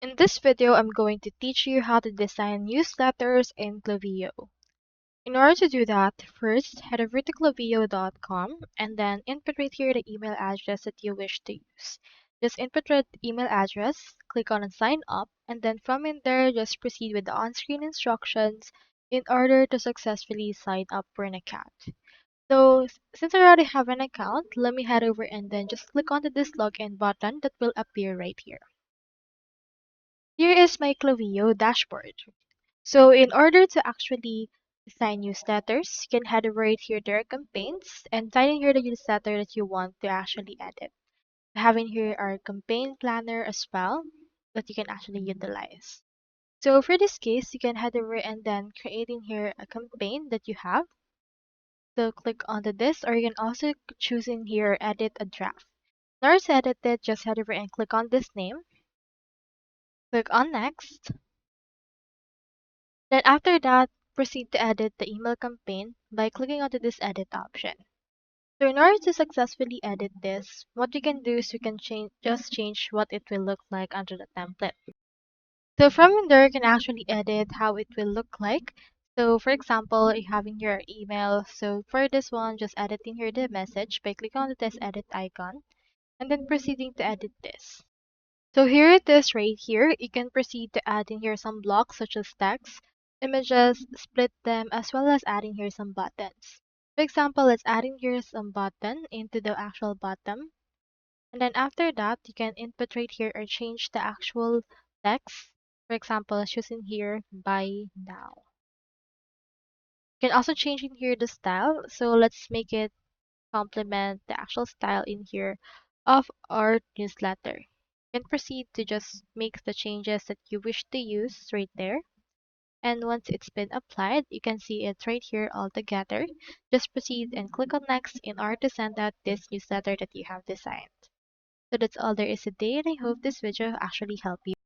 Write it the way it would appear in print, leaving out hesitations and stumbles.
In this video, I'm going to teach you how to design newsletters in Klaviyo. In order to do that, first head over to klaviyo.com and then input right here the email address that you wish to use. Just input the email address, click on sign up, and then from in there, just proceed with the on-screen instructions in order to successfully sign up for an account. So since I already have an account, let me head over and then just click onto this login button that will appear right here. Here is my Klaviyo dashboard. So in order to actually design newsletters, you can head over right here to our campaigns and type in here the newsletter that you want to actually edit. We have in here our campaign planner as well that you can actually utilize. So for this case, you can head over and then create in here a campaign that you have. So click onto this, or you can also choose in here edit a draft. In order to edit it, just head over and click on this name. Click on next. Then after that, proceed to edit the email campaign by clicking onto this edit option. So in order to successfully edit this, what we can do is we can change what it will look like under the template. So from in there, you can actually edit how it will look like. So for example, you having your email. So for this one, just editing here the message by clicking on this edit icon and then proceeding to edit this. So here it is right here. You can proceed to add in here some blocks such as text, images, split them, as well as adding here some buttons. For example, let's add in here some button into the actual bottom. And then after that, you can input right here or change the actual text. For example, let's choose in here buy now. You can also change in here the style. So let's make it complement the actual style in here of our newsletter. You can proceed to just make the changes that you wish to use right there. And once it's been applied, you can see it right here all together. Just proceed and click on next in order to send out this newsletter that you have designed. So that's all there is today, and I hope this video actually helped you.